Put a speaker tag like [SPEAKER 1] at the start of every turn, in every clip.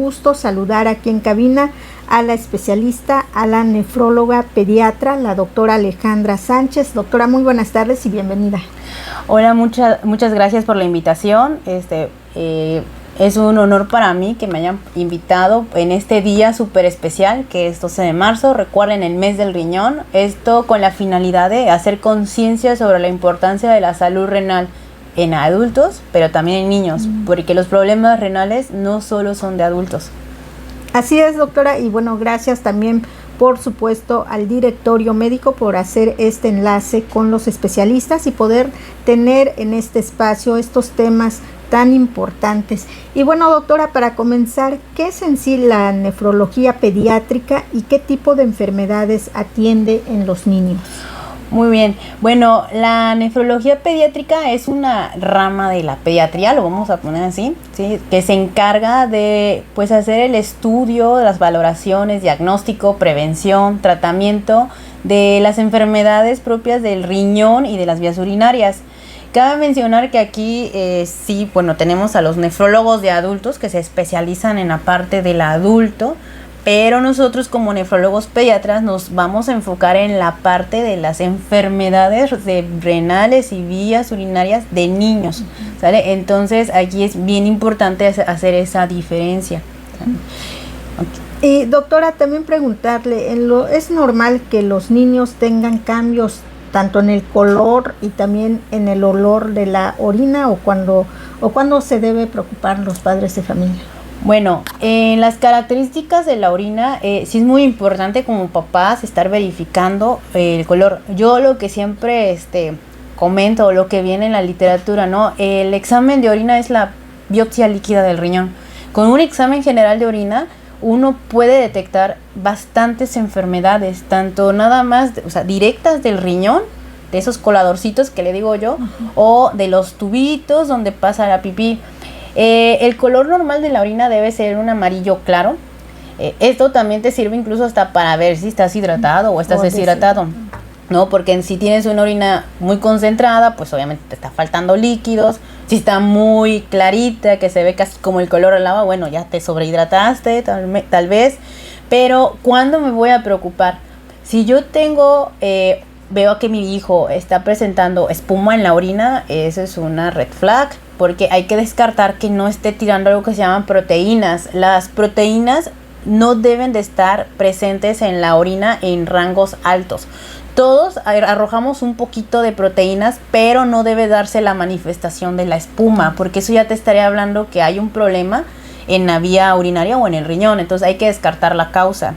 [SPEAKER 1] Gusto saludar aquí en cabina a la especialista, a la nefróloga pediatra, la doctora Alejandra Sánchez. Doctora, muy buenas tardes y bienvenida.
[SPEAKER 2] Hola, muchas gracias por la invitación. Es un honor para mí que me hayan invitado en este día súper especial, que es 12 de marzo, recuerden el mes del riñón, esto con la finalidad de hacer conciencia sobre la importancia de la salud renal en adultos, pero también en niños, porque los problemas renales no solo son de adultos.
[SPEAKER 1] Así es, doctora, y bueno, gracias también, por supuesto, al directorio médico por hacer este enlace con los especialistas y poder tener en este espacio estos temas tan importantes. Y bueno, doctora, para comenzar, ¿qué es en sí la nefrología pediátrica y qué tipo de enfermedades atiende en los niños?
[SPEAKER 2] Muy bien, bueno, la nefrología pediátrica es una rama de la pediatría, lo vamos a poner así, ¿sí? Que se encarga de pues hacer el estudio, las valoraciones, diagnóstico, prevención, tratamiento de las enfermedades propias del riñón y de las vías urinarias. Cabe mencionar que aquí sí, bueno, tenemos a los nefrólogos de adultos que se especializan en la parte del adulto, pero nosotros como nefrólogos pediatras nos vamos a enfocar en la parte de las enfermedades renales y vías urinarias de niños, ¿sale? Entonces aquí es bien importante hacer esa diferencia.
[SPEAKER 1] Y doctora, también preguntarle, ¿es normal que los niños tengan cambios tanto en el color y también en el olor de la orina o cuando se debe preocupar los padres de familia?
[SPEAKER 2] Bueno, en las características de la orina, sí es muy importante como papás estar verificando el color. Yo lo que siempre comento, lo que viene en la literatura, ¿no? El examen de orina es la biopsia líquida del riñón. Con un examen general de orina, uno puede detectar bastantes enfermedades, tanto nada más, directas del riñón, de esos coladorcitos que le digo yo, o de los tubitos donde pasa la pipí. El color normal de la orina debe ser un amarillo claro. Esto también te sirve incluso hasta para ver si estás hidratado o estás deshidratado, ¿no? Porque si tienes una orina muy concentrada, pues obviamente te está faltando líquidos. Si está muy clarita, que se ve casi como el color del agua, bueno, ya te sobrehidrataste tal vez. Pero ¿cuándo me voy a preocupar? Si yo veo que mi hijo está presentando espuma en la orina, eso es una red flag, porque hay que descartar que no esté tirando algo que se llaman proteínas. Las proteínas no deben de estar presentes en la orina en rangos altos. Todos arrojamos un poquito de proteínas, pero no debe darse la manifestación de la espuma, porque eso ya te estaría hablando que hay un problema en la vía urinaria o en el riñón, entonces hay que descartar la causa.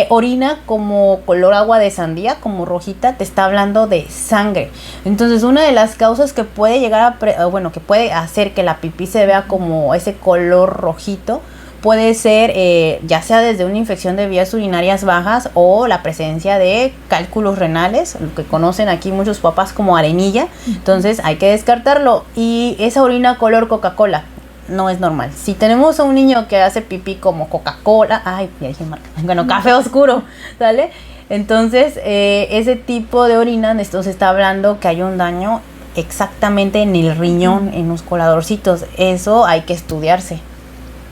[SPEAKER 2] Orina como color agua de sandía, como rojita, te está hablando de sangre. Entonces una de las causas que puede llegar que puede hacer que la pipí se vea como ese color rojito, puede ser ya sea desde una infección de vías urinarias bajas o la presencia de cálculos renales, lo que conocen aquí muchos papás como arenilla. Entonces hay que descartarlo. Y esa orina color Coca-Cola no es normal. Si tenemos a un niño que hace pipí como Coca-Cola, café oscuro, ¿sale? Entonces, ese tipo de orina, esto se está hablando que hay un daño exactamente en el riñón, en los coladorcitos. Eso hay que estudiarse.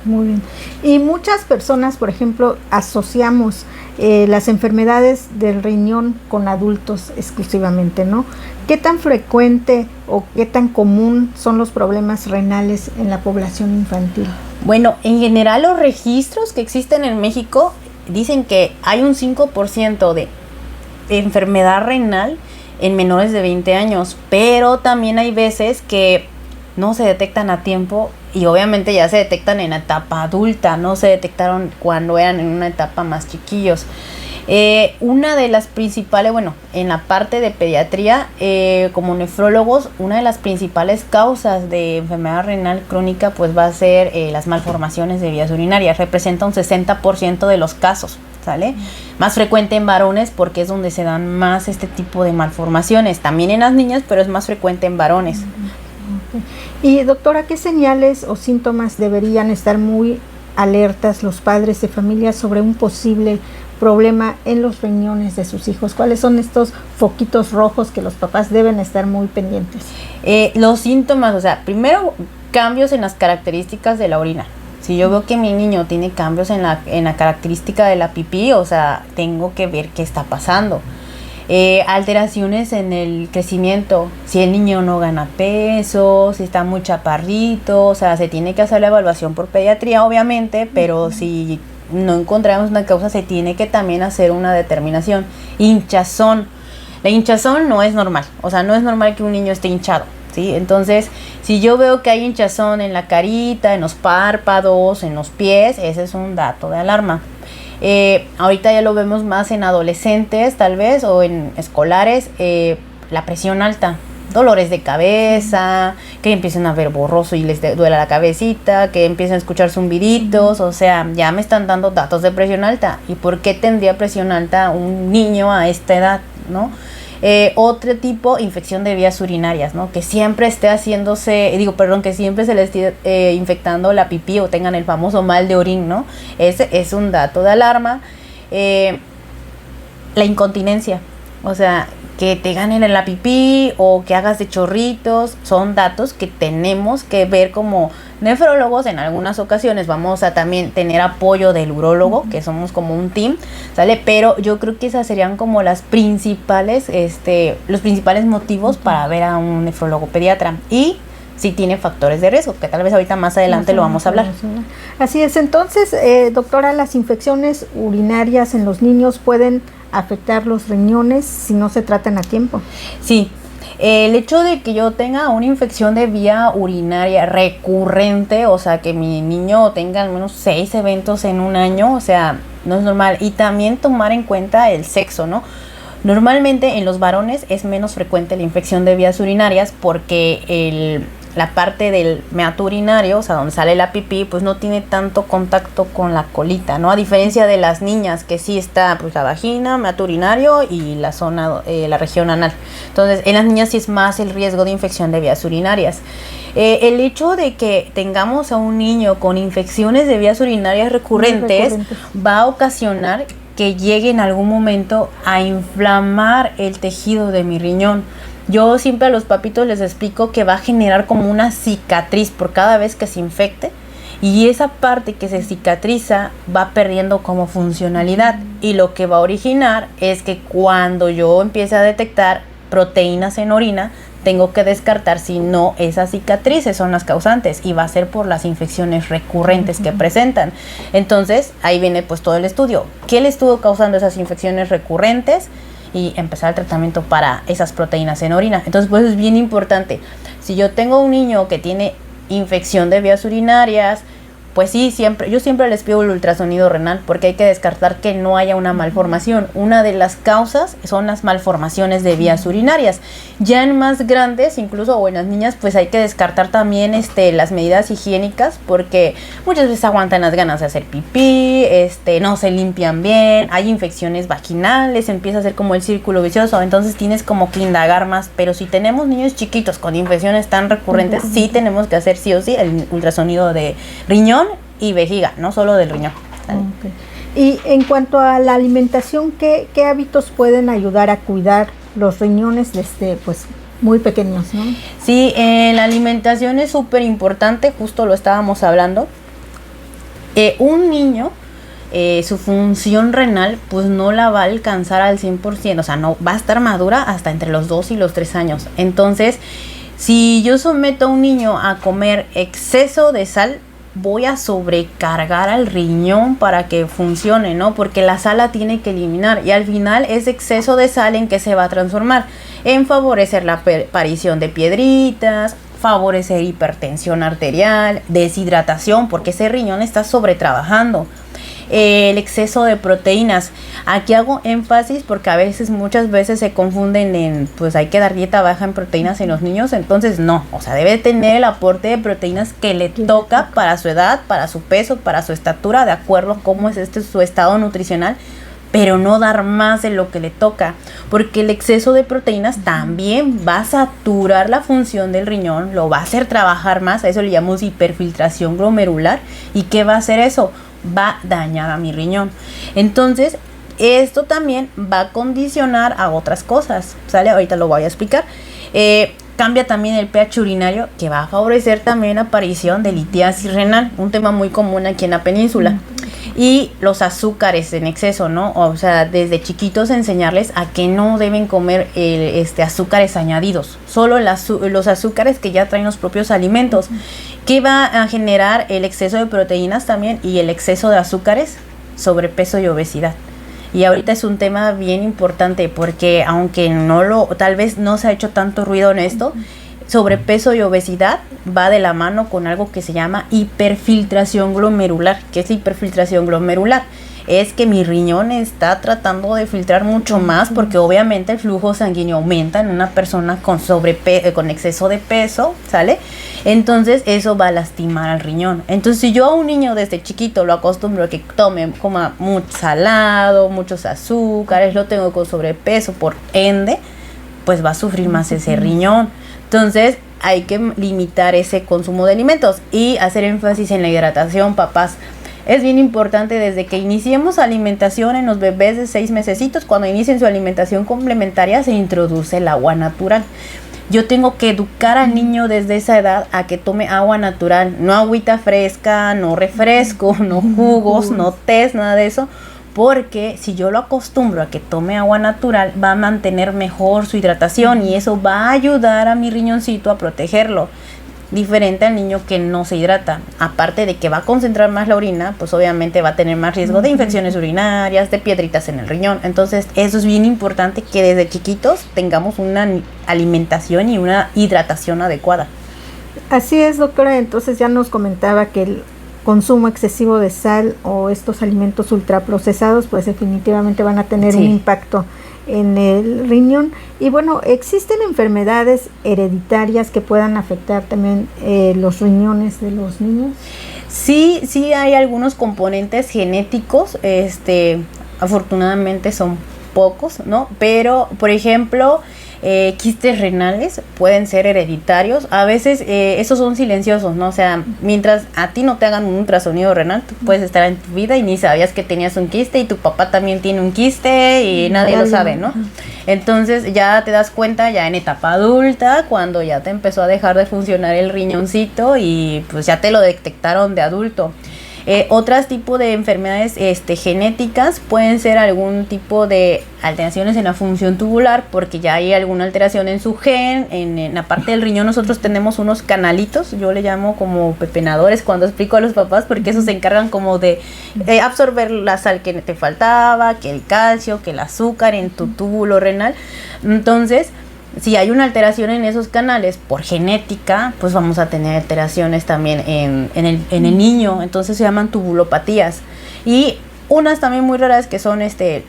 [SPEAKER 1] Muy bien. Y muchas personas, por ejemplo, asociamos las enfermedades del riñón con adultos exclusivamente, ¿no? ¿Qué tan frecuente o qué tan común son los problemas renales en la población infantil?
[SPEAKER 2] Bueno, en general los registros que existen en México dicen que hay un 5% de enfermedad renal en menores de 20 años, pero también hay veces que no se detectan a tiempo y obviamente ya se detectan en la etapa adulta, no se detectaron cuando eran en una etapa más chiquillos. Una de las principales, en la parte de pediatría, como nefrólogos, una de las principales causas de enfermedad renal crónica pues va a ser las malformaciones de vías urinarias. Representa un 60% de los casos, ¿sale? Más frecuente en varones porque es donde se dan más este tipo de malformaciones. También en las niñas, pero es más frecuente en varones.
[SPEAKER 1] Y doctora, ¿qué señales o síntomas deberían estar muy alertas los padres de familia sobre un posible problema en los riñones de sus hijos? ¿Cuáles son estos foquitos rojos que los papás deben estar muy pendientes?
[SPEAKER 2] Los síntomas, primero cambios en las características de la orina, Si yo veo que mi niño tiene cambios en la característica de la pipí, o sea, tengo que ver qué está pasando. Alteraciones en el crecimiento, si el niño no gana peso, si está muy chaparrito, o sea, se tiene que hacer la evaluación por pediatría, obviamente, pero si no encontramos una causa, se tiene que también hacer una determinación. Hinchazón. La hinchazón no es normal, o sea, no es normal que un niño esté hinchado, ¿sí? Entonces, si yo veo que hay hinchazón en la carita, en los párpados, en los pies, ese es un dato de alarma. Ahorita ya lo vemos más en adolescentes, tal vez, o en escolares, la presión alta. Dolores de cabeza, que empiecen a ver borroso y les duela la cabecita, que empiecen a escuchar zumbiditos, o sea, ya me están dando datos de presión alta. ¿Y por qué tendría presión alta un niño a esta edad, no? Otro tipo, infección de vías urinarias, ¿no? Que siempre esté que siempre se le esté infectando la pipí o tengan el famoso mal de orín, ¿no? Ese es un dato de alarma. La incontinencia, o sea, que te ganen en la pipí o que hagas de chorritos, son datos que tenemos que ver como nefrólogos. En algunas ocasiones vamos a también tener apoyo del urólogo, que somos como un team, ¿sale? Pero yo creo que esas serían como las principales, los principales motivos para ver a un nefrólogo pediatra. Y si tiene factores de riesgo, que tal vez ahorita más adelante lo vamos a hablar.
[SPEAKER 1] Así es, entonces, doctora, las infecciones urinarias en los niños pueden afectar los riñones si no se tratan a tiempo.
[SPEAKER 2] Sí, el hecho de que yo tenga una infección de vía urinaria recurrente, o sea, que mi niño tenga al menos 6 eventos en un año, o sea, no es normal. Y también tomar en cuenta el sexo, ¿no? Normalmente en los varones es menos frecuente la infección de vías urinarias porque la parte del meato urinario, o sea, donde sale la pipí, pues no tiene tanto contacto con la colita, ¿no? A diferencia de las niñas, que sí está pues la vagina, meato urinario y la zona, la región anal. Entonces, en las niñas sí es más el riesgo de infección de vías urinarias. El hecho de que tengamos a un niño con infecciones de vías urinarias recurrentes va a ocasionar que llegue en algún momento a inflamar el tejido de mi riñón. Yo siempre a los papitos les explico que va a generar como una cicatriz por cada vez que se infecte, y esa parte que se cicatriza va perdiendo como funcionalidad, y lo que va a originar es que cuando yo empiece a detectar proteínas en orina, tengo que descartar si no esas cicatrices son las causantes, y va a ser por las infecciones recurrentes que presentan. Entonces ahí viene pues todo el estudio. ¿Qué le estuvo causando esas infecciones recurrentes? Y empezar el tratamiento para esas proteínas en orina. Entonces, pues es bien importante. Si yo tengo un niño que tiene infección de vías urinarias, pues sí, yo siempre les pido el ultrasonido renal, porque hay que descartar que no haya una malformación. Una de las causas son las malformaciones de vías urinarias. Ya en más grandes, incluso, o en las niñas, pues hay que descartar también las medidas higiénicas, porque muchas veces aguantan las ganas de hacer pipí, no se limpian bien, hay infecciones vaginales, empieza a ser como el círculo vicioso. Entonces tienes como que indagar más. Pero si tenemos niños chiquitos con infecciones tan recurrentes, sí tenemos que hacer sí o sí el ultrasonido de riñón y vejiga, no solo del riñón.
[SPEAKER 1] Okay. Y en cuanto a la alimentación, ¿qué hábitos pueden ayudar a cuidar los riñones desde pues muy pequeños, ¿no?
[SPEAKER 2] Sí, la alimentación es súper importante, justo lo estábamos hablando. Un niño, su función renal pues no la va a alcanzar al 100%, o sea, no va a estar madura hasta entre los 2 y los 3 años. Entonces, si yo someto a un niño a comer exceso de sal, voy a sobrecargar al riñón para que funcione, ¿no? Porque la sal la tiene que eliminar, y al final ese exceso de sal, ¿en qué se va a transformar? En favorecer la aparición de piedritas, favorecer hipertensión arterial, deshidratación, porque ese riñón está sobretrabajando. El exceso de proteínas. Aquí hago énfasis porque a veces, muchas veces se confunden pues hay que dar dieta baja en proteínas en los niños. Entonces no, o sea, debe tener el aporte de proteínas que le toca para su edad, para su peso, para su estatura, de acuerdo a cómo es su estado nutricional, pero no dar más de lo que le toca, porque el exceso de proteínas también va a saturar la función del riñón, lo va a hacer trabajar más. A eso le llamamos hiperfiltración glomerular. ¿Y qué va a hacer eso? Va a dañar a mi riñón. Entonces, esto también va a condicionar a otras cosas, ¿sale? Ahorita lo voy a explicar. cambia también el pH urinario, que va a favorecer también la aparición de litiasis renal, un tema muy común aquí en la península. Y los azúcares en exceso, ¿no? O sea, desde chiquitos enseñarles a que no deben comer azúcares añadidos, solo los azúcares que ya traen los propios alimentos, que va a generar el exceso de proteínas también y el exceso de azúcares, sobrepeso y obesidad. Y ahorita es un tema bien importante porque aunque tal vez no se ha hecho tanto ruido en esto, sobrepeso y obesidad va de la mano con algo que se llama hiperfiltración glomerular. ¿Qué es la hiperfiltración glomerular? Es que mi riñón está tratando de filtrar mucho más porque obviamente el flujo sanguíneo aumenta en una persona con exceso de peso, ¿sale? Entonces eso va a lastimar al riñón. Entonces si yo a un niño desde chiquito lo acostumbro a que coma mucho salado, muchos azúcares, lo tengo con sobrepeso, por ende, pues va a sufrir más ese riñón. Entonces hay que limitar ese consumo de alimentos y hacer énfasis en la hidratación, papás. Es bien importante desde que iniciemos alimentación en los bebés de 6 mesecitos, cuando inicien su alimentación complementaria se introduce el agua natural. Yo tengo que educar al niño desde esa edad a que tome agua natural, no agüita fresca, no refresco, no jugos, no tés, nada de eso, porque si yo lo acostumbro a que tome agua natural, va a mantener mejor su hidratación y eso va a ayudar a mi riñoncito a protegerlo. Diferente al niño que no se hidrata, aparte de que va a concentrar más la orina, pues obviamente va a tener más riesgo de infecciones urinarias, de piedritas en el riñón. Entonces eso es bien importante, que desde chiquitos tengamos una alimentación y una hidratación adecuada.
[SPEAKER 1] Así es, doctora. Entonces ya nos comentaba que el consumo excesivo de sal o estos alimentos ultraprocesados pues definitivamente van a tener un impacto en el riñón. Y bueno, existen enfermedades hereditarias que puedan afectar también los riñones de los niños.
[SPEAKER 2] Sí hay algunos componentes genéticos, afortunadamente son pocos, ¿no? Pero, por ejemplo, quistes renales pueden ser hereditarios. A veces esos son silenciosos, ¿no? O sea, mientras a ti no te hagan un ultrasonido renal, tú puedes estar en tu vida y ni sabías que tenías un quiste y tu papá también tiene un quiste y nadie lo sabe, ¿no? Entonces ya te das cuenta ya en etapa adulta, cuando ya te empezó a dejar de funcionar el riñoncito y pues ya te lo detectaron de adulto. Otros tipos de enfermedades genéticas pueden ser algún tipo de alteraciones en la función tubular, porque ya hay alguna alteración en su gen. En la parte del riñón nosotros tenemos unos canalitos, yo le llamo como pepenadores cuando explico a los papás, porque esos se encargan como de absorber la sal que te faltaba, que el calcio, que el azúcar en tu túbulo renal. Entonces, si hay una alteración en esos canales por genética, pues vamos a tener alteraciones también en el niño. Entonces se llaman tubulopatías. Y unas también muy raras que son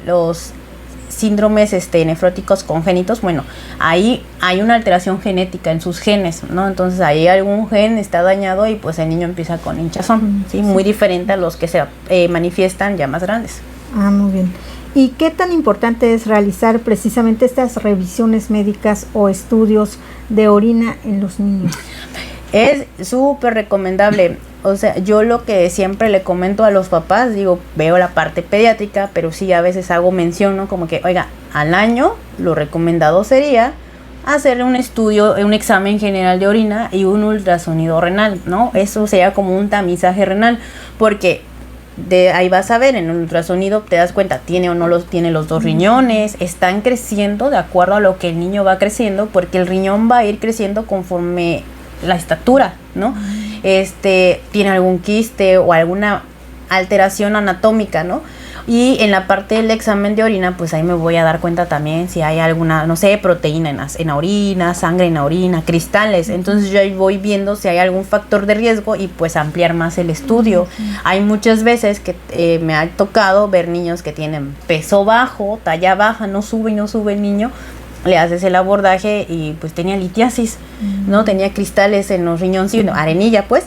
[SPEAKER 2] los síndromes nefróticos congénitos. Bueno, ahí hay una alteración genética en sus genes, ¿no? Entonces ahí algún gen está dañado y pues el niño empieza con hinchazón, ¿sí? Muy diferente a los que se manifiestan ya más grandes.
[SPEAKER 1] Ah, muy bien. ¿Y qué tan importante es realizar precisamente estas revisiones médicas o estudios de orina en los niños?
[SPEAKER 2] Es súper recomendable. O sea, yo lo que siempre le comento a los papás, digo, veo la parte pediátrica, pero sí a veces hago mención, ¿no? Como que, oiga, al año lo recomendado sería hacerle un estudio, un examen general de orina y un ultrasonido renal, ¿no? Eso sería como un tamizaje renal, porque ahí vas a ver en el ultrasonido, te das cuenta, tiene o no tiene los dos riñones, están creciendo de acuerdo a lo que el niño va creciendo, porque el riñón va a ir creciendo conforme la estatura, ¿no? Tiene algún quiste o alguna alteración anatómica, ¿no? Y en la parte del examen de orina, pues ahí me voy a dar cuenta también si hay alguna, no sé, proteína en la orina, sangre en la orina, cristales. Entonces yo ahí voy viendo si hay algún factor de riesgo y pues ampliar más el estudio. Hay muchas veces que me ha tocado ver niños que tienen peso bajo, talla baja, no sube el niño. Le haces el abordaje y pues tenía litiasis, ¿no? Tenía cristales en los riñoncitos, arenilla pues.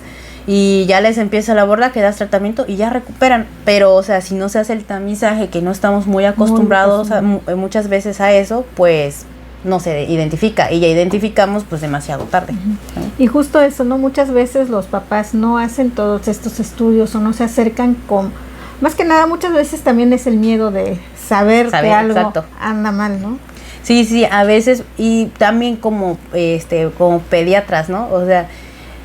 [SPEAKER 2] Y ya les empieza el abordaje, das tratamiento y ya recuperan. Pero, o sea, si no se hace el tamizaje, que no estamos muy acostumbrados muchas veces a eso, pues no se identifica. Y ya identificamos pues demasiado tarde.
[SPEAKER 1] Y justo eso, ¿no? Muchas veces los papás no hacen todos estos estudios o no se acercan con... Más que nada, muchas veces también es el miedo de saber que algo anda mal, ¿no?
[SPEAKER 2] Sí, sí, a veces, y también como pediatras, ¿no? O sea,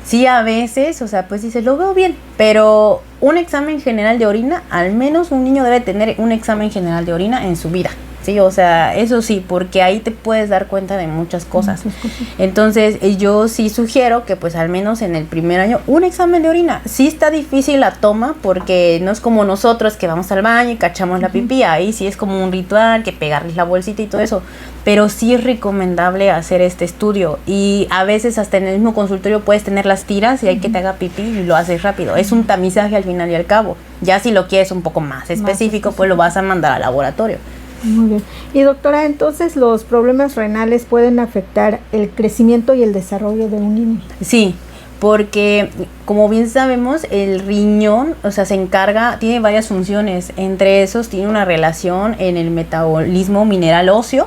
[SPEAKER 2] sí, a veces, o sea, pues dices, lo veo bien, pero un examen general de orina, al menos un niño debe tener un examen general de orina en su vida. Sí, o sea, eso sí, porque ahí te puedes dar cuenta de muchas cosas. Entonces, yo sí sugiero que pues al menos en el primer año un examen de orina. Sí está difícil la toma porque no es como nosotros que vamos al baño y cachamos la pipí. Ahí sí es como un ritual, que pegarles la bolsita y todo eso. Pero sí es recomendable hacer este estudio. Y a veces hasta en el mismo consultorio puedes tener las tiras y hay que te haga pipí y lo haces rápido. Es un tamizaje al final y al cabo. Ya si lo quieres un poco más específico, pues lo vas a mandar al laboratorio.
[SPEAKER 1] Muy bien. Y doctora, entonces los problemas renales pueden afectar el crecimiento y el desarrollo de un niño.
[SPEAKER 2] Sí, porque como bien sabemos, el riñón, o sea, se encarga, tiene varias funciones. Entre esos tiene una relación en el metabolismo mineral óseo.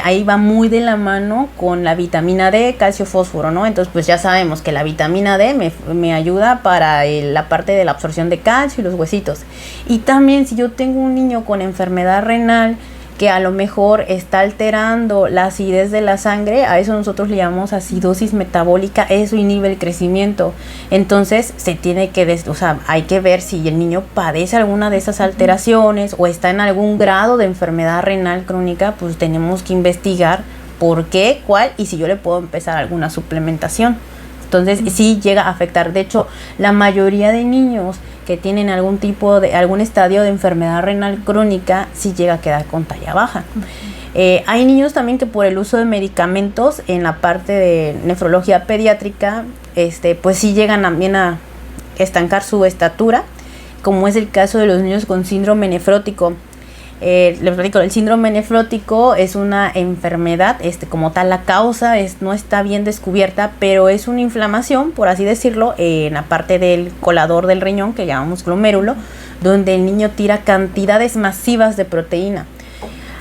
[SPEAKER 2] Ahí va muy de la mano con la vitamina D, calcio, fósforo, ¿no? Entonces, pues ya sabemos que la vitamina D me ayuda para la parte de la absorción de calcio y los huesitos. Y también si yo tengo un niño con enfermedad renal que a lo mejor está alterando la acidez de la sangre, a eso nosotros le llamamos acidosis metabólica, eso inhibe el crecimiento. Entonces se tiene que, hay que ver si el niño padece alguna de esas alteraciones o está en algún grado de enfermedad renal crónica, pues tenemos que investigar por qué, cuál y si yo le puedo empezar alguna suplementación. Entonces sí llega a afectar. De hecho, la mayoría de niños que tienen algún estadio de enfermedad renal crónica sí llega a quedar con talla baja. Hay niños también que por el uso de medicamentos en la parte de nefrología pediátrica, pues sí llegan también a estancar su estatura, como es el caso de los niños con síndrome nefrótico. El síndrome nefrótico es una enfermedad, como tal la causa no está bien descubierta, pero es una inflamación, por así decirlo, en la parte del colador del riñón, que llamamos glomérulo, donde el niño tira cantidades masivas de proteína.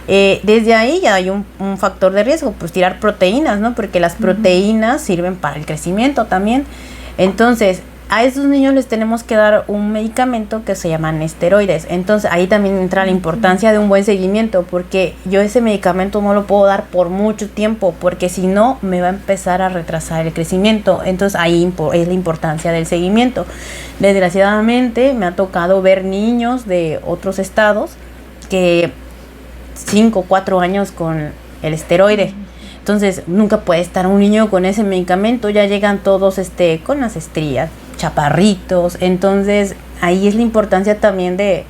[SPEAKER 2] Desde ahí ya hay un factor de riesgo, pues tirar proteínas, ¿no? Porque las proteínas sirven para el crecimiento también. Entonces, a esos niños les tenemos que dar un medicamento que se llaman esteroides. Entonces ahí también entra la importancia de un buen seguimiento, porque yo ese medicamento no lo puedo dar por mucho tiempo, porque si no me va a empezar a retrasar el crecimiento. Entonces ahí es la importancia del seguimiento. Desgraciadamente me ha tocado ver niños de otros estados que 5 o 4 años con el esteroide. Entonces nunca puede estar un niño con ese medicamento, ya llegan todos con las estrías, chaparritos. Entonces ahí es la importancia también de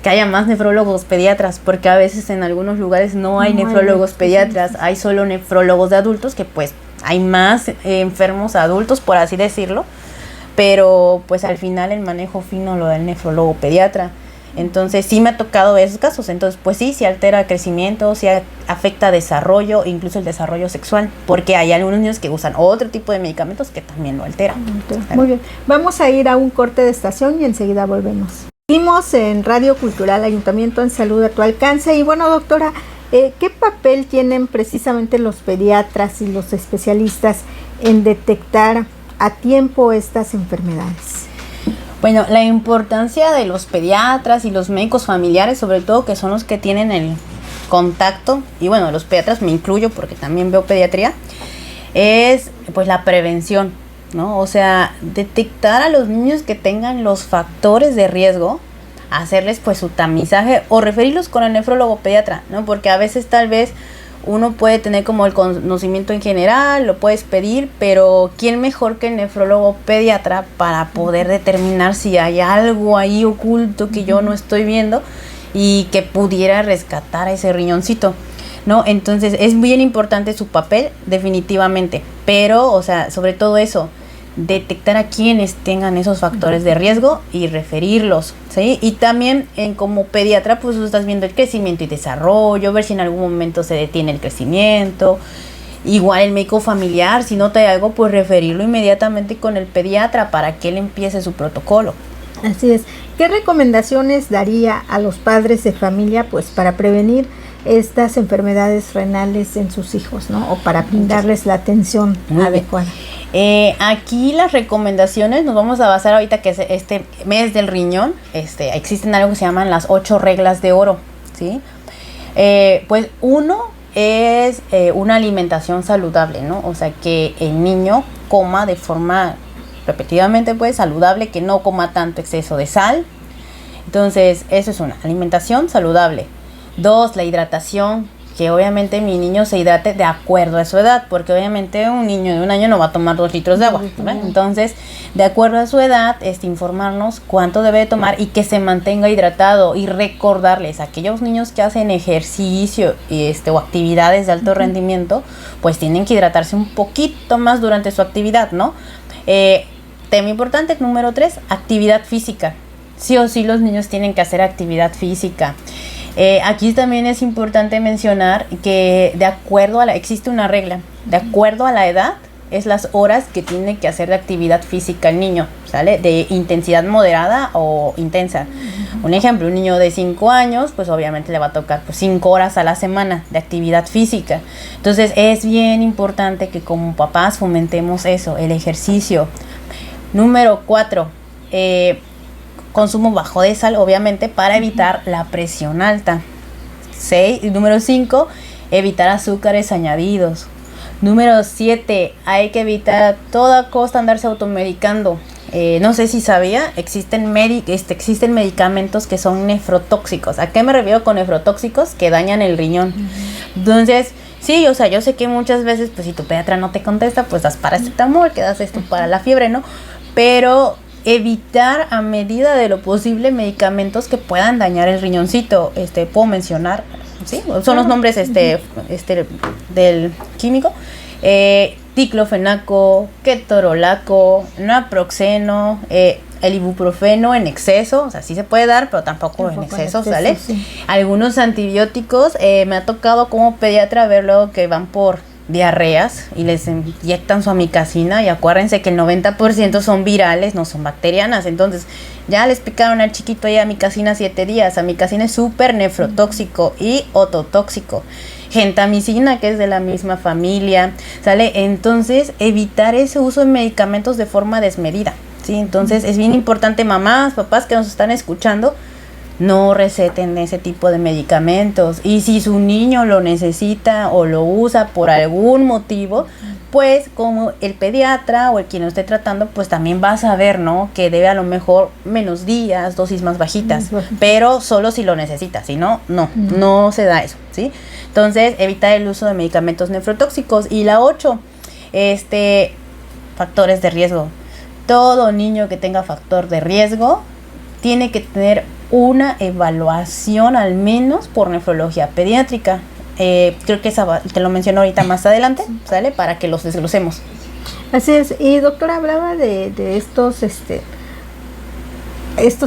[SPEAKER 2] que haya más nefrólogos pediatras, porque a veces en algunos lugares no hay nefrólogos pediatras, hay solo nefrólogos de adultos, que pues hay más enfermos adultos, por así decirlo, pero pues al final el manejo fino lo da el nefrólogo pediatra. Entonces sí me ha tocado esos casos. Entonces pues sí altera el crecimiento, sí afecta desarrollo, incluso el desarrollo sexual, porque hay algunos niños que usan otro tipo de medicamentos que también lo alteran.
[SPEAKER 1] Muy bien, vamos a ir a un corte de estación y enseguida volvemos. Seguimos en Radio Cultural, Ayuntamiento en Salud a tu alcance. Y bueno, doctora, ¿qué papel tienen precisamente los pediatras y los especialistas en detectar a tiempo estas enfermedades?
[SPEAKER 2] Bueno, la importancia de los pediatras y los médicos familiares, sobre todo, que son los que tienen el contacto, y bueno, los pediatras me incluyo porque también veo pediatría, es pues la prevención, ¿no? O sea, detectar a los niños que tengan los factores de riesgo, hacerles pues su tamizaje o referirlos con el nefrólogo pediatra, ¿no? Porque a veces tal vez uno puede tener como el conocimiento en general, lo puedes pedir, pero ¿quién mejor que el nefrólogo pediatra para poder determinar si hay algo ahí oculto que yo no estoy viendo y que pudiera rescatar a ese riñoncito, ¿no? Entonces es bien importante su papel, definitivamente, pero, o sea, sobre todo eso, detectar a quienes tengan esos factores de riesgo y referirlos, ¿sí? Y también como pediatra, pues tú estás viendo el crecimiento y desarrollo, ver si en algún momento se detiene el crecimiento. Igual el médico familiar, si nota algo, pues referirlo inmediatamente con el pediatra para que él empiece su protocolo.
[SPEAKER 1] Así es. ¿Qué recomendaciones daría a los padres de familia, pues, para prevenir estas enfermedades renales en sus hijos, ¿no? O para brindarles la atención adecuada.
[SPEAKER 2] Aquí las recomendaciones nos vamos a basar ahorita que es este mes del riñón. Existen algo que se llaman las 8 reglas de oro, ¿sí? Pues uno, es una alimentación saludable, ¿no? O sea, que el niño coma de forma repetidamente, pues, saludable, que no coma tanto exceso de sal. Entonces, eso es una alimentación saludable. 2, la hidratación, que obviamente mi niño se hidrate de acuerdo a su edad, porque obviamente un niño de 1 año no va a tomar 2 litros de agua, ¿verdad? Entonces, de acuerdo a su edad, informarnos cuánto debe de tomar y que se mantenga hidratado, y recordarles a aquellos niños que hacen ejercicio o actividades de alto rendimiento, pues tienen que hidratarse un poquito más durante su actividad, ¿no? Tema importante, número 3, actividad física. Sí o sí los niños tienen que hacer actividad física. Aquí también es importante mencionar que existe una regla, de acuerdo a la edad, es las horas que tiene que hacer de actividad física el niño, ¿sale? De intensidad moderada o intensa. Un ejemplo, un niño de 5 años, pues obviamente le va a tocar 5 horas a la semana de actividad física. Entonces es bien importante que como papás fomentemos eso, el ejercicio. Número 4, consumo bajo de sal, obviamente, para evitar la presión alta. Número 5, evitar azúcares añadidos. Número 7, hay que evitar a toda costa andarse automedicando. No sé si sabía, existen medicamentos que son nefrotóxicos. ¿A qué me refiero con nefrotóxicos? Que dañan el riñón. Entonces, sí, o sea, yo sé que muchas veces, pues si tu pediatra no te contesta, pues das paracetamol, que das esto para la fiebre, ¿no? Pero evitar a medida de lo posible medicamentos que puedan dañar el riñoncito. Puedo mencionar, ¿sí? Son los nombres del químico. Diclofenaco, ketorolaco, naproxeno, el ibuprofeno en exceso, o sea, sí se puede dar, pero tampoco en exceso, ¿sale? Sí. Algunos antibióticos, me ha tocado como pediatra ver luego que van por diarreas y les inyectan su amicacina, y acuérdense que el 90% son virales, no son bacterianas. Entonces ya les picaron al chiquito ahí amicacina 7 días. Amicacina es súper nefrotóxico y ototóxico. Gentamicina, que es de la misma familia, ¿sale? Entonces evitar ese uso de medicamentos de forma desmedida, ¿sí? Entonces es bien importante, mamás, papás que nos están escuchando, no receten ese tipo de medicamentos. Y si su niño lo necesita o lo usa por algún motivo, pues como el pediatra o el quien lo esté tratando, pues también va a saber, ¿no? Que debe a lo mejor menos días, dosis más bajitas, pero solo si lo necesita, si no, no se da eso, ¿sí? Entonces, evitar el uso de medicamentos nefrotóxicos. Y la 8, factores de riesgo. Todo niño que tenga factor de riesgo tiene que tener una evaluación al menos por nefrología pediátrica. Creo que esa te lo menciono ahorita más adelante, ¿sale? Para que los desglosemos.
[SPEAKER 1] Así es. Y doctora, hablaba de estos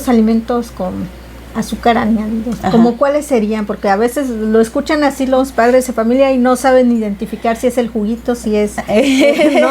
[SPEAKER 1] alimentos con azúcar añadidos. ¿Cómo cuáles serían? Porque a veces lo escuchan así los padres de familia y no saben identificar si es el juguito, si es ¿no?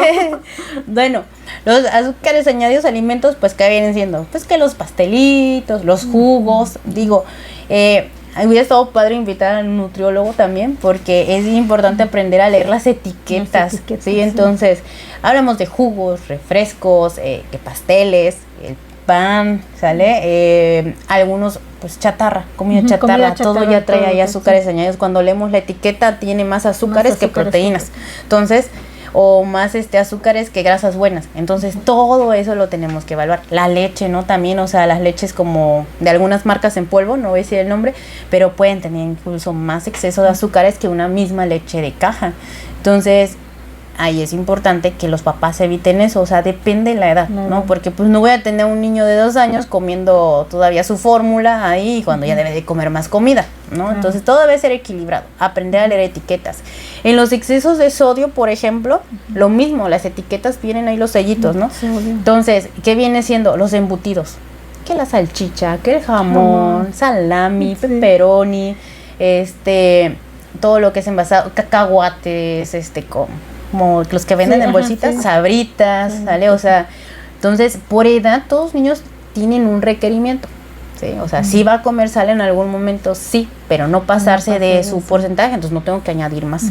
[SPEAKER 2] Bueno, los azúcares añadidos alimentos, pues ¿qué vienen siendo? Pues que los pastelitos, los jugos, hubiera estado padre invitar a un nutriólogo también, porque es importante aprender a leer las etiquetas, ¿sí? Entonces, hablamos de jugos, refrescos, que pasteles, el pan, ¿sale? Algunos, pues chatarra, comida chatarra, todo ya trae ahí azúcares añadidos. Cuando leemos la etiqueta tiene más azúcares que proteínas. Entonces, o más azúcares que grasas buenas. Entonces, todo eso lo tenemos que evaluar. La leche, ¿no? También, o sea, las leches como de algunas marcas en polvo, no voy a decir el nombre, pero pueden tener incluso más exceso de azúcares que una misma leche de caja. Entonces, ahí es importante que los papás eviten eso, o sea, depende de la edad, ¿no? Porque pues no voy a tener un niño de 2 años comiendo todavía su fórmula ahí cuando ya debe de comer más comida, ¿no? Entonces todo debe ser equilibrado, aprender a leer etiquetas. En los excesos de sodio, por ejemplo, lo mismo, las etiquetas vienen ahí los sellitos, ¿no? Entonces, ¿qué viene siendo? Los embutidos, que la salchicha, que el jamón, salami, pepperoni, todo lo que es envasado, cacahuates, como los que venden en bolsitas, sabritas, ¿sale? O sea, entonces, por edad, todos los niños tienen un requerimiento, ¿sí? O sea, sí va a comer sal en algún momento, sí, pero no pasarse de su porcentaje, entonces no tengo que añadir más.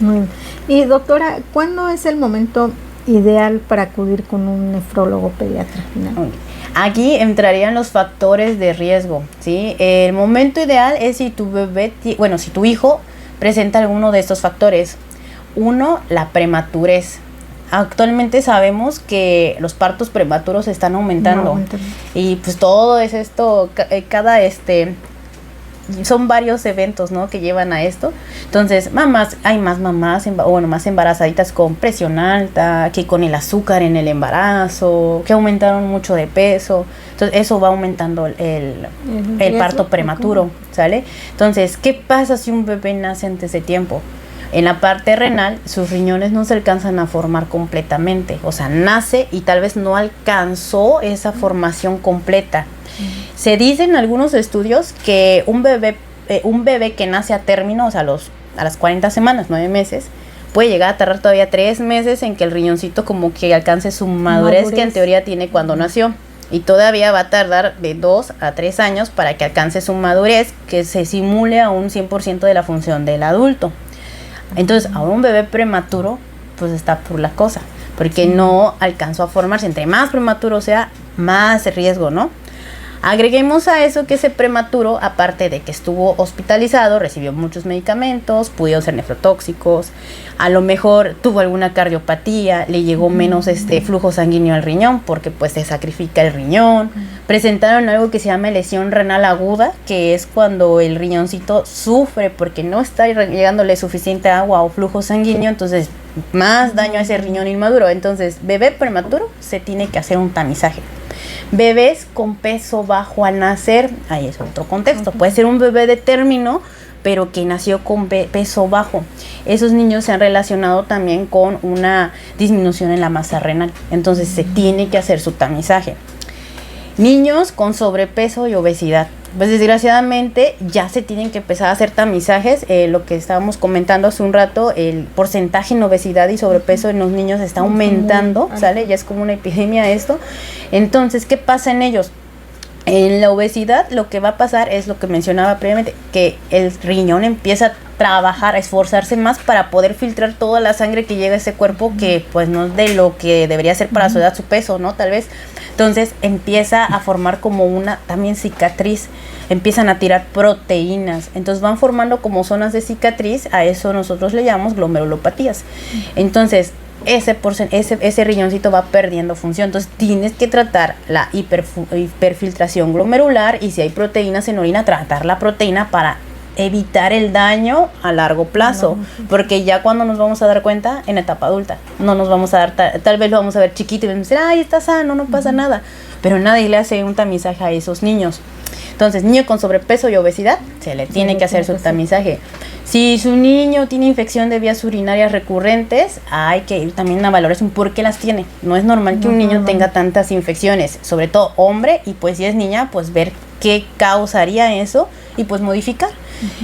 [SPEAKER 1] Muy bien. Y doctora, ¿cuándo es el momento ideal para acudir con un nefrólogo pediatra final?
[SPEAKER 2] Aquí entrarían los factores de riesgo, ¿sí? El momento ideal es si tu hijo presenta alguno de estos factores. Uno, la prematurez. Actualmente sabemos que los partos prematuros están aumentando. Y pues todo es esto, son varios eventos, ¿no?, que llevan a esto. Entonces, hay más mamás, más embarazaditas con presión alta, que con el azúcar en el embarazo, que aumentaron mucho de peso. Entonces, eso va aumentando el parto prematuro, ¿sale? Entonces, ¿qué pasa si un bebé nace antes de tiempo? En la parte renal, sus riñones no se alcanzan a formar completamente. O sea, nace y tal vez no alcanzó esa formación completa. Se dice en algunos estudios que un bebé que nace a término, o sea, a las 40 semanas, 9 meses, puede llegar a tardar todavía 3 meses en que el riñoncito como que alcance su madurez que en teoría tiene cuando nació. Y todavía va a tardar de 2 a 3 años para que alcance su madurez, que se simule a un 100% de la función del adulto. Entonces, a un bebé prematuro, pues está por la cosa, porque no alcanzó a formarse. Entre más prematuro sea, más riesgo, ¿no? Agreguemos a eso que ese prematuro, aparte de que estuvo hospitalizado, recibió muchos medicamentos, pudieron ser nefrotóxicos, a lo mejor tuvo alguna cardiopatía, le llegó menos flujo sanguíneo al riñón porque pues se sacrifica el riñón. Presentaron algo que se llama lesión renal aguda, que es cuando el riñoncito sufre porque no está llegándole suficiente agua o flujo sanguíneo, entonces más daño a ese riñón inmaduro. Entonces, bebé prematuro se tiene que hacer un tamizaje. Bebés con peso bajo al nacer, ahí es otro contexto. Puede ser un bebé de término, pero que nació con peso bajo. Esos niños se han relacionado también con una disminución en la masa renal. Entonces se tiene que hacer su tamizaje. Niños con sobrepeso y obesidad. Pues desgraciadamente ya se tienen que empezar a hacer tamizajes. Lo que estábamos comentando hace un rato, el porcentaje en obesidad y sobrepeso en los niños está aumentando, ¿sale? Ya es como una epidemia esto. Entonces, ¿qué pasa en ellos? En la obesidad lo que va a pasar es lo que mencionaba previamente, que el riñón empieza a trabajar, a esforzarse más para poder filtrar toda la sangre que llega a ese cuerpo, que pues no es de lo que debería ser para su edad, su peso, ¿no? Tal vez. Entonces empieza a formar como una también cicatriz, empiezan a tirar proteínas, entonces van formando como zonas de cicatriz, a eso nosotros le llamamos glomerulopatías. Entonces ese riñoncito va perdiendo función, entonces tienes que tratar la hiperfiltración glomerular, y si hay proteínas en orina, tratar la proteína para evitar el daño a largo plazo, porque ya cuando nos vamos a dar cuenta, en etapa adulta, no nos vamos a dar, tal vez lo vamos a ver chiquito y vamos a decir, ay, está sano, no pasa nada, pero nadie le hace un tamizaje a esos niños. Entonces, niño con sobrepeso y obesidad, se le tiene que hacer su tamizaje. Si su niño tiene infección de vías urinarias recurrentes, hay que ir también a valoración por qué las tiene. No es normal que un niño tenga tantas infecciones, sobre todo hombre, y pues si es niña, pues ver qué causaría eso y pues modificar.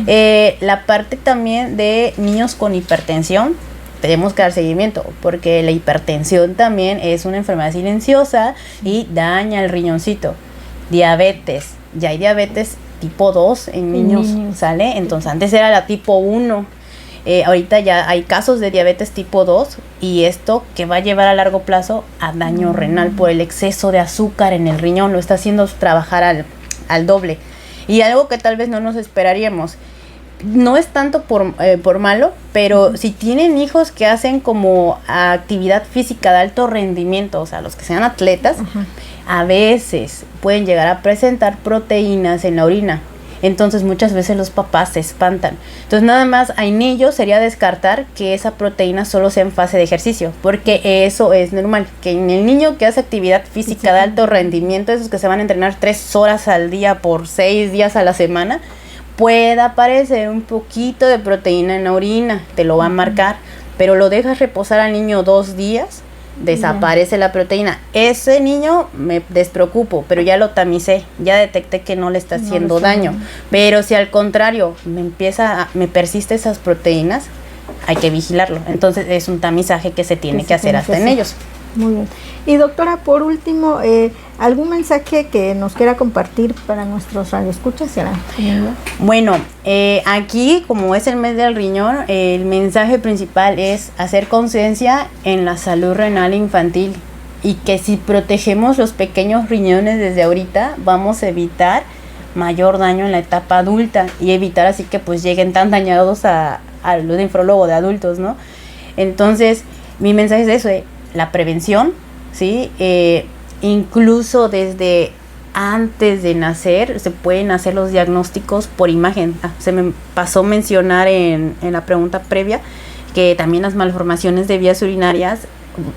[SPEAKER 2] La parte también de niños con hipertensión, tenemos que dar seguimiento, porque la hipertensión también es una enfermedad silenciosa y daña el riñoncito. Diabetes, ya hay diabetes tipo 2 en niños, ¿sale? Entonces antes era la tipo 1, ahorita ya hay casos de diabetes tipo 2, y esto que va a llevar a largo plazo a daño renal por el exceso de azúcar en el riñón, lo está haciendo trabajar al doble. Y algo que tal vez no nos esperaríamos, no es tanto por malo, pero si tienen hijos que hacen como actividad física de alto rendimiento, o sea, los que sean atletas, a veces pueden llegar a presentar proteínas en la orina. Entonces muchas veces los papás se espantan. Entonces nada más en ellos sería descartar que esa proteína solo sea en fase de ejercicio, porque eso es normal, que en el niño que hace actividad física de alto rendimiento, esos que se van a entrenar 3 horas al día por 6 días a la semana, pueda aparecer un poquito de proteína en la orina, te lo va a marcar, pero lo dejas reposar al niño 2 días, desaparece la proteína. Ese niño me despreocupo, pero ya lo tamicé, ya detecté que no le está haciendo daño. Pero si al contrario me persiste esas proteínas, hay que vigilarlo. Entonces es un tamizaje que se tiene que hacer hasta en ellos.
[SPEAKER 1] Muy bien. Y doctora, por último, ¿algún mensaje que nos quiera compartir para nuestros radioescuchas?
[SPEAKER 2] Bueno, aquí, como es el mes del riñón, el mensaje principal es hacer conciencia en la salud renal infantil, y que si protegemos los pequeños riñones desde ahorita, vamos a evitar mayor daño en la etapa adulta y evitar así que pues lleguen tan dañados al nefrólogo de adultos, ¿no? Entonces, mi mensaje es eso, la prevención, ¿sí? Incluso desde antes de nacer se pueden hacer los diagnósticos por imagen. Se me pasó mencionar en la pregunta previa que también las malformaciones de vías urinarias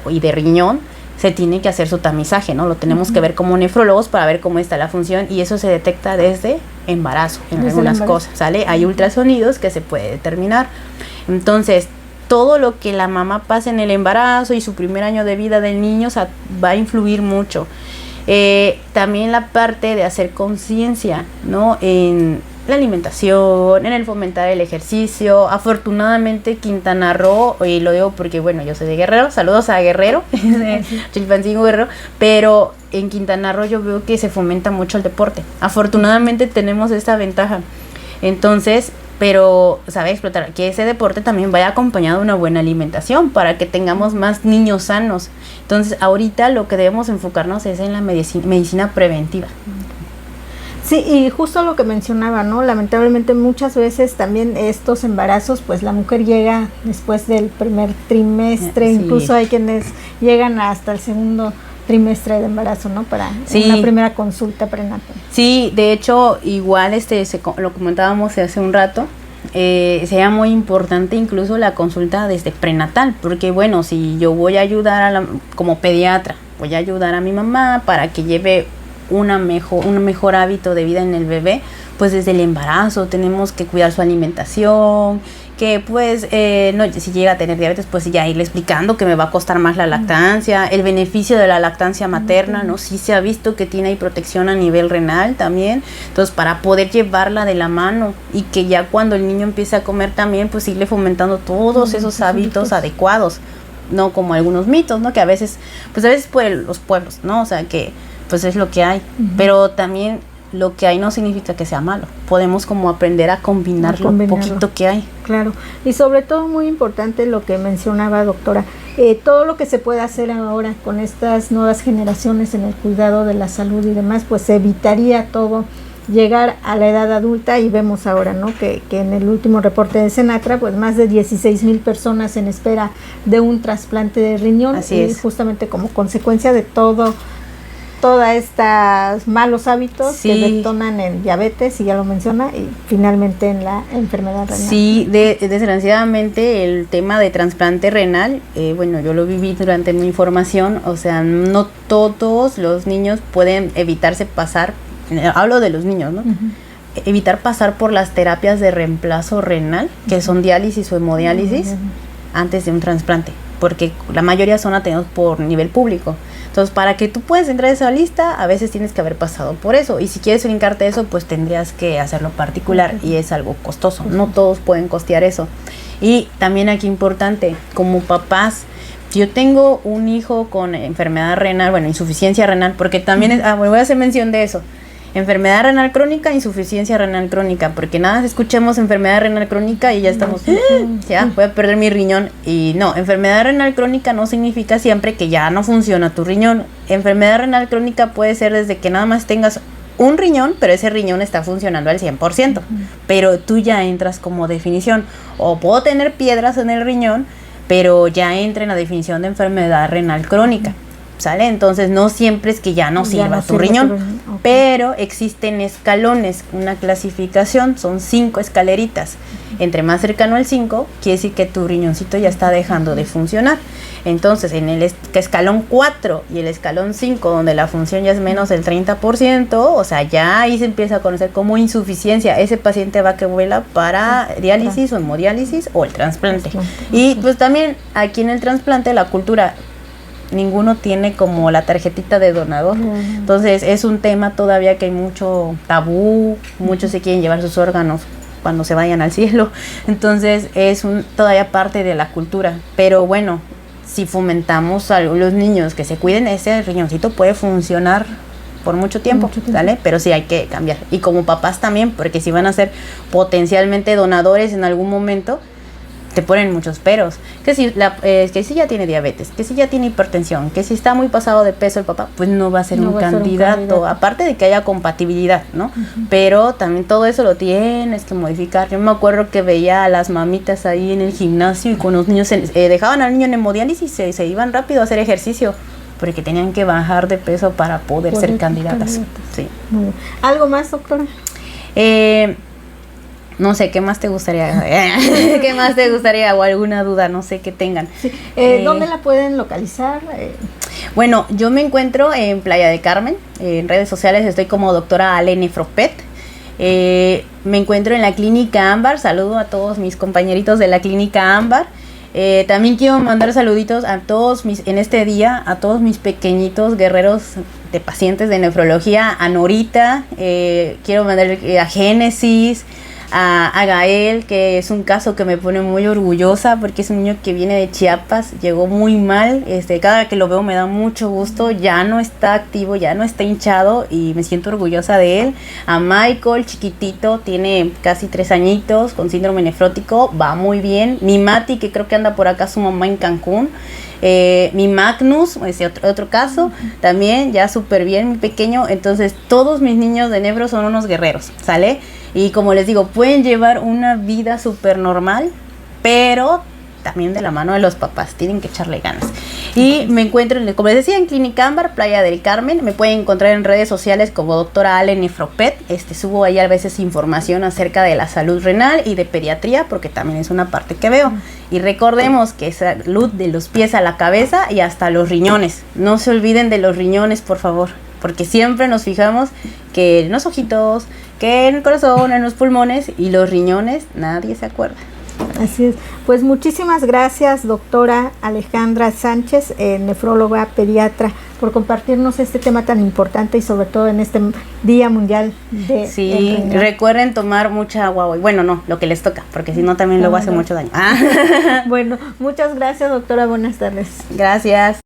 [SPEAKER 2] y de riñón se tiene que hacer su tamizaje, ¿no? Lo tenemos que ver como nefrólogos para ver cómo está la función y eso se detecta desde embarazo, en algunas cosas, ¿sale? Hay ultrasonidos que se puede determinar. Entonces, todo lo que la mamá pasa en el embarazo y su primer año de vida del niño, o sea, va a influir mucho. También la parte de hacer conciencia, ¿no? En la alimentación, en el fomentar el ejercicio. Afortunadamente Quintana Roo, y lo digo porque bueno, yo soy de Guerrero, saludos a Guerrero, Chilpancingo Guerrero, pero en Quintana Roo yo veo que se fomenta mucho el deporte. Afortunadamente tenemos esta ventaja. Entonces, pero sabe explotar que ese deporte también vaya acompañado de una buena alimentación para que tengamos más niños sanos. Entonces, ahorita lo que debemos enfocarnos es en la medicina preventiva.
[SPEAKER 1] Sí, y justo lo que mencionaba, ¿no? Lamentablemente muchas veces también estos embarazos, pues la mujer llega después del primer trimestre, sí. Incluso hay quienes llegan hasta el segundo trimestre de embarazo, ¿no? Para una primera consulta prenatal.
[SPEAKER 2] Sí, de hecho, igual lo comentábamos hace un rato, sería muy importante incluso la consulta desde prenatal, porque bueno, si yo voy a ayudar como pediatra, voy a ayudar a mi mamá para que lleve un mejor hábito de vida en el bebé, pues desde el embarazo tenemos que cuidar su alimentación, que pues si llega a tener diabetes, pues ya irle explicando que me va a costar más la lactancia, el beneficio de la lactancia materna, ¿no? Sí se ha visto que tiene ahí protección a nivel renal también, entonces para poder llevarla de la mano y que ya cuando el niño empiece a comer también, pues irle fomentando todos esos hábitos adecuados, no como algunos mitos, ¿no? Que a veces por los pueblos, ¿no? O sea, que pues es lo que hay, pero también lo que hay no significa que sea malo. Podemos como aprender a combinar lo poquito que hay.
[SPEAKER 1] Claro, y sobre todo muy importante lo que mencionaba doctora, todo lo que se puede hacer ahora con estas nuevas generaciones en el cuidado de la salud y demás, pues evitaría todo llegar a la edad adulta y vemos ahora, ¿no? Que en el último reporte de Senatra, pues más de 16,000 personas en espera de un trasplante de riñón.
[SPEAKER 2] Así es.
[SPEAKER 1] Justamente como consecuencia de todos estos malos hábitos que detonan en diabetes, y ya lo menciona, y finalmente en la enfermedad renal.
[SPEAKER 2] Sí, desgraciadamente el tema de trasplante renal, bueno, yo lo viví durante mi formación, o sea, no todos los niños pueden evitarse pasar, hablo de los niños, ¿no? Uh-huh. Evitar pasar por las terapias de reemplazo renal, que son diálisis o hemodiálisis, antes de un trasplante, porque la mayoría son atendidos por nivel público. Entonces, para que tú puedas entrar a esa lista, a veces tienes que haber pasado por eso. Y si quieres brincarte eso, pues tendrías que hacerlo particular y es algo costoso. No todos pueden costear eso. Y también aquí importante, como papás, yo tengo un hijo con enfermedad renal, bueno, insuficiencia renal, porque también, voy a hacer mención de eso. Enfermedad renal crónica, insuficiencia renal crónica, porque nada, escuchemos enfermedad renal crónica y ya estamos, ya voy a perder mi riñón. Y no, enfermedad renal crónica no significa siempre que ya no funciona tu riñón. Enfermedad renal crónica puede ser desde que nada más tengas un riñón, pero ese riñón está funcionando al 100%, pero tú ya entras como definición, o puedo tener piedras en el riñón, pero ya entra en la definición de enfermedad renal crónica. ¿Sale? Entonces no siempre es que ya no sirva tu riñón, pero existen escalones, una clasificación, son 5 escaleritas. Entre más cercano al 5, quiere decir que tu riñoncito ya está dejando de funcionar. Entonces en el escalón 4 y el escalón 5, donde la función ya es menos del 30%, o sea, ya ahí se empieza a conocer como insuficiencia. Ese paciente va que vuela para diálisis o hemodiálisis o el trasplante. Y pues también aquí en el trasplante la cultura, ninguno tiene como la tarjetita de donador. Entonces es un tema todavía que hay mucho tabú, muchos se quieren llevar sus órganos cuando se vayan al cielo. Entonces es todavía parte de la cultura. Pero bueno, si fomentamos a los niños que se cuiden, ese riñoncito puede funcionar por mucho tiempo, ¿vale? Pero sí hay que cambiar. Y como papás también, porque si van a ser potencialmente donadores en algún momento, te ponen muchos peros, que si ya tiene diabetes, que si ya tiene hipertensión, que si está muy pasado de peso el papá, pues no va a ser un candidato, aparte de que haya compatibilidad, ¿no? Pero también todo eso lo tienes que modificar. Yo me acuerdo que veía a las mamitas ahí en el gimnasio y con los niños, dejaban al niño en hemodiálisis y se iban rápido a hacer ejercicio, porque tenían que bajar de peso para poder ser candidatas. Sí.
[SPEAKER 1] ¿Algo más, doctora?
[SPEAKER 2] No sé, ¿qué más te gustaría? ¿Qué más te gustaría? O alguna duda, no sé, que tengan.
[SPEAKER 1] Sí. ¿Dónde la pueden localizar?
[SPEAKER 2] Bueno, yo me encuentro en Playa del Carmen. En redes sociales estoy como doctora Ale Nefropet. Me encuentro en la Clínica Ámbar. Saludo a todos mis compañeritos de la Clínica Ámbar. También quiero mandar saluditos a todos en este día, a todos mis pequeñitos guerreros de pacientes de nefrología, a Norita, quiero mandar a Génesis, a Gael, que es un caso que me pone muy orgullosa porque es un niño que viene de Chiapas, llegó muy mal, cada que lo veo me da mucho gusto, ya no está activo, ya no está hinchado y me siento orgullosa de él. A Michael, chiquitito, tiene casi 3 añitos, con síndrome nefrótico, va muy bien. Mi Mati, que creo que anda por acá su mamá en Cancún. Mi Magnus, ese otro caso, también ya súper bien, mi pequeño. Entonces todos mis niños de nefro son unos guerreros, ¿sale? Y como les digo, pueden llevar una vida súper normal, pero también de la mano de los papás, tienen que echarle ganas. Y me encuentro, como les decía, en Clínica Ámbar, Playa del Carmen. Me pueden encontrar en redes sociales como doctora Ale Nefropet. Subo ahí a veces información acerca de la salud renal y de pediatría, porque también es una parte que veo. Y recordemos que es salud de los pies a la cabeza y hasta los riñones. No se olviden de los riñones, por favor, porque siempre nos fijamos que en los ojitos, que en el corazón, en los pulmones, y los riñones, nadie se acuerda.
[SPEAKER 1] Así es. Pues muchísimas gracias, doctora Alejandra Sánchez, nefróloga pediatra, por compartirnos este tema tan importante y sobre todo en este Día Mundial de
[SPEAKER 2] Sí, recuerden tomar mucha agua hoy. Bueno, no, lo que les toca, porque si no también luego hace mucho daño.
[SPEAKER 1] Bueno, muchas gracias, doctora. Buenas tardes.
[SPEAKER 2] Gracias.